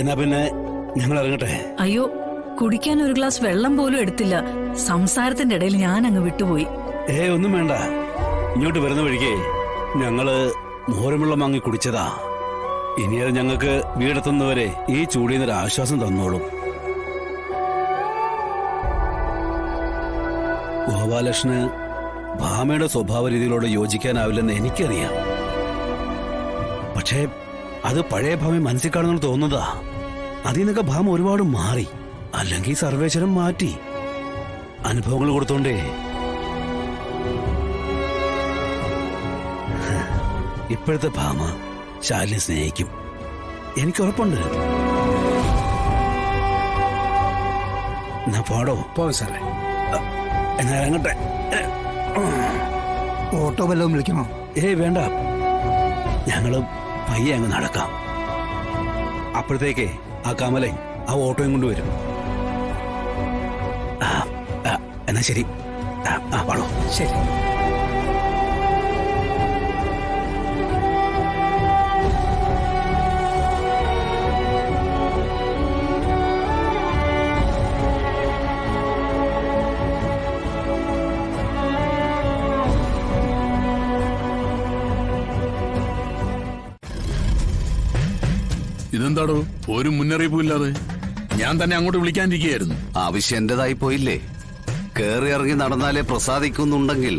എന്നാ പിന്നെ ഞങ്ങൾ ഇറങ്ങട്ടെ. അയ്യോ, കുടിക്കാൻ ഒരു ഗ്ലാസ് വെള്ളം പോലും എടുത്തില്ല. സംസാരത്തിന്റെ ഇടയിൽ ഞാൻ അങ്ങ് വിട്ടുപോയി. ഒന്നും വേണ്ട. ഇങ്ങോട്ട് വരുന്ന വഴിക്ക് ഞങ്ങള് മോരുവെള്ളം വാങ്ങി കുടിച്ചതാ. ഇനി അത് ഞങ്ങൾക്ക് വീടെത്തുന്നവരെ ഈ ചൂടിന്നൊരു ആശ്വാസം തന്നോളും. ഗോപാലകൃഷ്ണന് ഭാമയുടെ സ്വഭാവ രീതികളോട് യോജിക്കാനാവില്ലെന്ന് എനിക്കറിയാം. പക്ഷേ അത് പഴയ ഭാമ മനസ്സിൽ കാണുന്നു തോന്നുന്നതാ. അതിൽ നിന്നൊക്കെ ഭാമ ഒരുപാട് മാറി. അല്ലെങ്കിൽ സർവേശ്വരം മാറ്റി അനുഭവങ്ങൾ കൊടുത്തോണ്ടേ. ഇപ്പോഴത്തെ ഭാമ ശാലിനെ സ്നേഹിക്കും, എനിക്ക് ഉറപ്പുണ്ട്. എന്നാ പാടോ പോവാം സാറേ. എന്നാ ഇറങ്ങട്ടെ. ഓട്ടോ വല്ലതും വിളിക്കണോ? വേണ്ട, ഞങ്ങള് പയ്യെ അങ്ങ് നടക്കാം. അപ്പോഴത്തേക്ക് ആ കമലേ ആ ഓട്ടോയും കൊണ്ടുവരും. എന്നാ ശരി. പാടോ. ശരി. ഇതെന്താടോ ഒരു മുന്നറിയിപ്പും ഇല്ലാതെ? ഞാൻ തന്നെ അങ്ങോട്ട് വിളിക്കാനിരിക്കുകയായിരുന്നു. ആവശ്യം എന്റേതായി പോയില്ലേ? കേറി ഇറങ്ങി നടന്നാലേ പ്രസാദിക്കുന്നുണ്ടെങ്കിൽ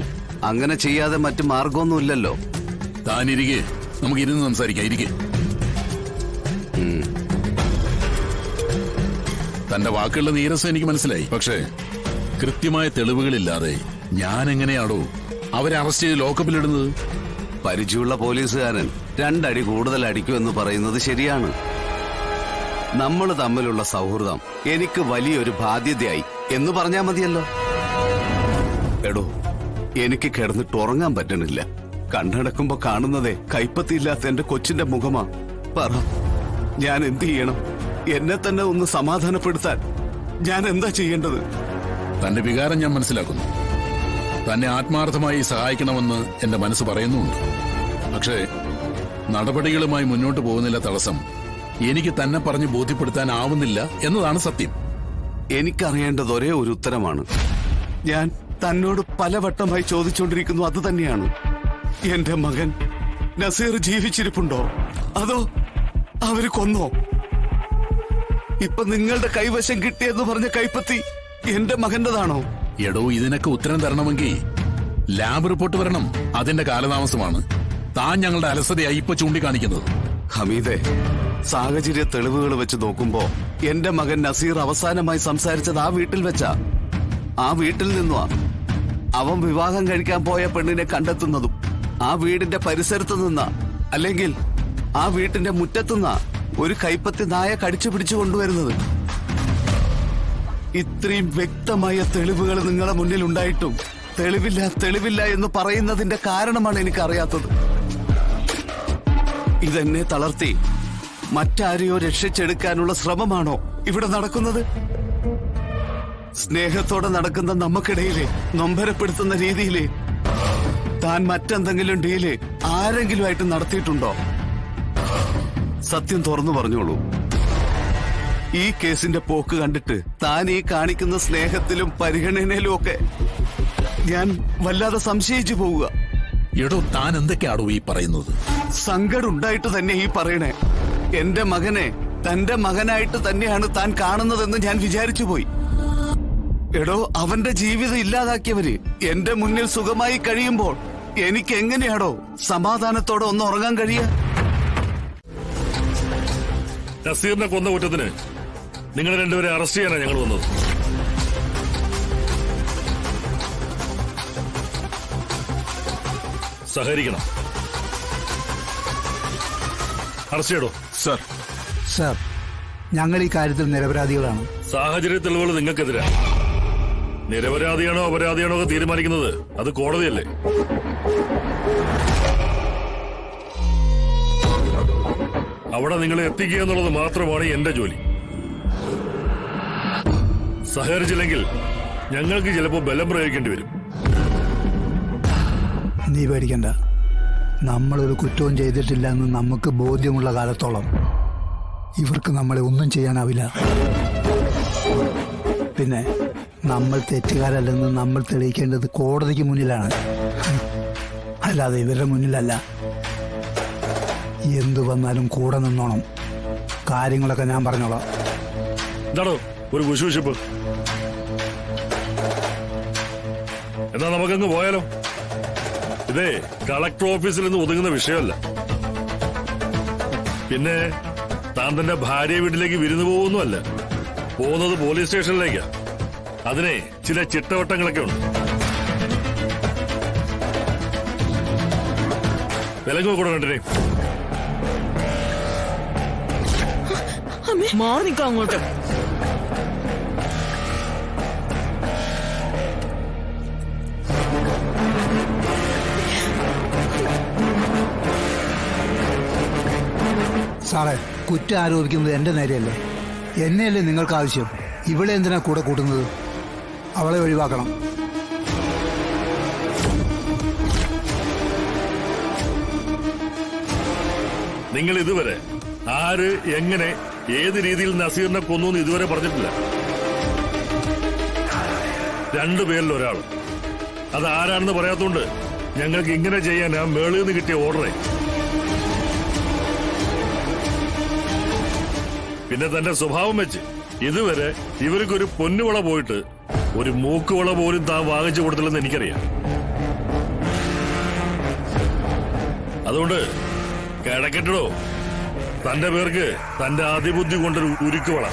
അങ്ങനെ ചെയ്യാതെ മറ്റു മാർഗമൊന്നുമില്ലല്ലോ. താനിരിക്കെ, നമുക്ക് ഇരുന്ന് സംസാരിക്കാം. ഇരിക്കെ. തന്റെ വാക്കുകളുടെ നീരസം എനിക്ക് മനസ്സിലായി. പക്ഷേ കൃത്യമായ തെളിവുകളില്ലാതെ ഞാൻ എങ്ങനെയാണോ അവരെ അറസ്റ്റ് ചെയ്ത് ലോക്കപ്പിലിടുന്നത്? പരിചയമുള്ള പോലീസുകാരൻ 2 അടി കൂടുതൽ അടിക്കുമെന്ന് പറയുന്നത് ശരിയാണ്. നമ്മൾ തമ്മിലുള്ള സൗഹൃദം എനിക്ക് വലിയൊരു ബാധ്യതയായി എന്ന് പറഞ്ഞാൽ മതിയല്ലോ. എടോ, എനിക്ക് കിടന്നിട്ട് ഉറങ്ങാൻ പറ്റണില്ല. കണ്ണടക്കുമ്പോ കാണുന്നതേ കൈപ്പത്തിയില്ലാത്ത എന്റെ കൊച്ചിന്റെ മുഖമാ. പറ, ഞാൻ എന്ത് ചെയ്യണം? എന്നെ തന്നെ ഒന്ന് സമാധാനപ്പെടുത്താൻ ഞാൻ എന്താ ചെയ്യേണ്ടത്? തന്റെ വികാരം ഞാൻ മനസ്സിലാക്കുന്നു. തന്നെ ആത്മാർത്ഥമായി സഹായിക്കണമെന്ന് എന്റെ മനസ്സ് പറയുന്നുണ്ട്. പക്ഷേ നടപടികളുമായി മുന്നോട്ട് പോകുന്നില്ല തടസ്സം. എനിക്ക് തന്നെ പറഞ്ഞ് ബോധ്യപ്പെടുത്താനാവുന്നില്ല എന്നതാണ് സത്യം. എനിക്കറിയേണ്ടത് ഒരേ ഒരു ഉത്തരമാണ്. ഞാൻ തന്നോട് പലവട്ടമായി ചോദിച്ചുകൊണ്ടിരിക്കുന്നു, അത് തന്നെയാണ്. എന്റെ മകൻ നസീർ ജീവിച്ചിരിപ്പുണ്ടോ, അതോ അവര് കൊന്നോ? ഇപ്പൊ നിങ്ങളുടെ കൈവശം കിട്ടിയെന്ന് പറഞ്ഞ കൈപ്പത്തി എന്റെ മകന്റെതാണോ? എടോ, ഇതിനൊക്കെ ഉത്തരം തരണമെങ്കിൽ ലാബ് റിപ്പോർട്ട് വരണം. അതിന്റെ കാലതാമസമാണ് താൻ ഞങ്ങളുടെ അലസതയായി ഇപ്പൊ ചൂണ്ടിക്കാണിക്കുന്നത്. ഹമീദെ, സാഹചര്യ തെളിവുകൾ വെച്ച് നോക്കുമ്പോ എന്റെ മകൻ നസീർ അവസാനമായി സംസാരിച്ചത് ആ വീട്ടിൽ വെച്ചാ. ആ വീട്ടിൽ നിന്നുവാ അവൻ വിവാഹം കഴിക്കാൻ പോയ പെണ്ണിനെ കണ്ടെത്തുന്നതും. ആ വീടിന്റെ പരിസരത്ത് നിന്നാ, അല്ലെങ്കിൽ ആ വീട്ടിന്റെ മുറ്റത്തുനിന്നാ ഒരു കൈപ്പത്തി നായ കടിച്ചു പിടിച്ചു കൊണ്ടുവരുന്നത്. ഇത്രയും വ്യക്തമായ തെളിവുകൾ നിങ്ങളുടെ മുന്നിൽ ഉണ്ടായിട്ടും തെളിവില്ല എന്ന് പറയുന്നതിന്റെ കാരണമാണ് എനിക്കറിയാത്തത്. ഇതെന്നെ തളർത്തി മറ്റാരെയോ രക്ഷിച്ചെടുക്കാനുള്ള ശ്രമമാണോ ഇവിടെ നടക്കുന്നത്? സ്നേഹത്തോടെ നടക്കുന്ന നമുക്കിടയിലെ നൊമ്പരപ്പെടുത്തുന്ന രീതിയില് താൻ മറ്റെന്തെങ്കിലും ഡീല് ആരെങ്കിലുമായിട്ട് നടത്തിയിട്ടുണ്ടോ? സത്യം തുറന്നു പറഞ്ഞോളൂ. ഈ കേസിന്റെ പോക്ക് കണ്ടിട്ട് താൻ ഈ കാണിക്കുന്ന സ്നേഹത്തിലും പരിഗണനയിലും ഒക്കെ ഞാൻ വല്ലാതെ സംശയിച്ചു പോവുക. എടോ, താൻ എന്തൊക്കെയാണോ ഈ പറയുന്നത്? സങ്കടം ഉണ്ടായിട്ട് തന്നെ ഈ പറയണേ. എന്റെ മകനെ തന്റെ മകനായിട്ട് തന്നെയാണ് താൻ കാണുന്നതെന്ന് ഞാൻ വിചാരിച്ചു പോയി. എടോ, അവന്റെ ജീവിതം ഇല്ലാതാക്കിയവര് എന്റെ മുന്നിൽ സുഖമായി കഴിയുമ്പോൾ എനിക്ക് എങ്ങനെയാണോ സമാധാനത്തോടെ ഒന്ന് ഉറങ്ങാൻ കഴിയുക? നസീറിനെ കൊന്ന കുറ്റത്തിന് നിങ്ങൾ രണ്ടുപേരെ അറസ്റ്റ് ചെയ്യാനാണ് ഞങ്ങൾ വന്നത്. സഹകരിക്കണം. അറസ്റ്റ് ചെയ്യടോ. സർ. സാർ, ഞങ്ങൾ ഈ കാര്യത്തിൽ നിരപരാധികളാണ്. സാഹചര്യ തെളിവുകൾ നിങ്ങൾക്കെതിരാ. നിരപരാധിയാണോ അപരാധിയാണോ ഒക്കെ തീരുമാനിക്കുന്നത് അത് കോടതിയല്ലേ. അവിടെ നിങ്ങളെ എത്തിക്കുക എന്നുള്ളത് മാത്രമാണ് എന്റെ ജോലി. സഹകരിച്ചില്ലെങ്കിൽ ഞങ്ങൾക്ക് ചിലപ്പോൾ ബലം പ്രയോഗിക്കേണ്ടി വരും. നീ പേടിക്കണ്ട. നമ്മളൊരു കുറ്റവും ചെയ്തിട്ടില്ല എന്ന് നമുക്ക് ബോധ്യമുള്ള കാലത്തോളം ഇവർക്ക് നമ്മളെ ഒന്നും ചെയ്യാനാവില്ല. പിന്നെ നമ്മൾ തെറ്റുകാരല്ലെന്ന് നമ്മൾ തെളിയിക്കേണ്ടത് കോടതിക്ക് മുന്നിലാണ്, അല്ലാതെ ഇവരുടെ മുന്നിലല്ല. എന്തു വന്നാലും കൂടെ നിന്നോണം. കാര്യങ്ങളൊക്കെ ഞാൻ പറഞ്ഞോളാം. എന്താണോ ഒരു കുശുശിപ്പ്? എന്നാ നമുക്കങ്ങ് പോയാലോ? ഇതേ കളക്ടർ ഓഫീസിൽ നിന്ന് ഒതുങ്ങുന്ന വിഷയമല്ല. പിന്നെ താൻ തന്റെ ഭാര്യ വീട്ടിലേക്ക് വിരുന്നു പോകുന്നുമല്ല, പോകുന്നത് പോലീസ് സ്റ്റേഷനിലേക്കാ. അതിനെ ചില ചിട്ടവട്ടങ്ങളൊക്കെ ഉണ്ട്. വിലങ്ങ് കൊടുക്കണ്ടേ? മാറി നിൽക്കാം അങ്ങോട്ട്. സാറേ, കുറ്റം ആരോപിക്കുന്നത് എന്റെ നേരെയല്ലേ? എന്നെയല്ലേ നിങ്ങൾക്ക് ആവശ്യം? ഇവിടെ എന്തിനാ കൂടെ കൂട്ടുന്നത്? അവളെ ഒഴിവാക്കണം. നിങ്ങൾ ഇതുവരെ ആര്, എങ്ങനെ, ഏത് രീതിയിൽ നസീറിനെ കൊന്നു എന്ന് ഇതുവരെ പറഞ്ഞിട്ടില്ല. രണ്ടുപേരിൽ ഒരാൾ. അത് ആരാണെന്ന് പറയാത്തോണ്ട് ഞങ്ങൾക്ക് ഇങ്ങനെ ചെയ്യാൻ ആ മേളിൽ നിന്ന് കിട്ടിയ ഓർഡറെ. പിന്നെ തന്റെ സ്വഭാവം വെച്ച് ഇതുവരെ ഇവർക്കൊരു പൊന്നുവള പോയിട്ട് ഒരു മൂക്കുവള പോലും താൻ വാങ്ങിച്ചു കൊടുത്തില്ലെന്ന് എനിക്കറിയാം. അതുകൊണ്ട് കിടക്കട്ടോ, തന്റെ പേർക്ക് തന്റെ അതിബുദ്ധി കൊണ്ടൊരു ഉരുക്കുവള.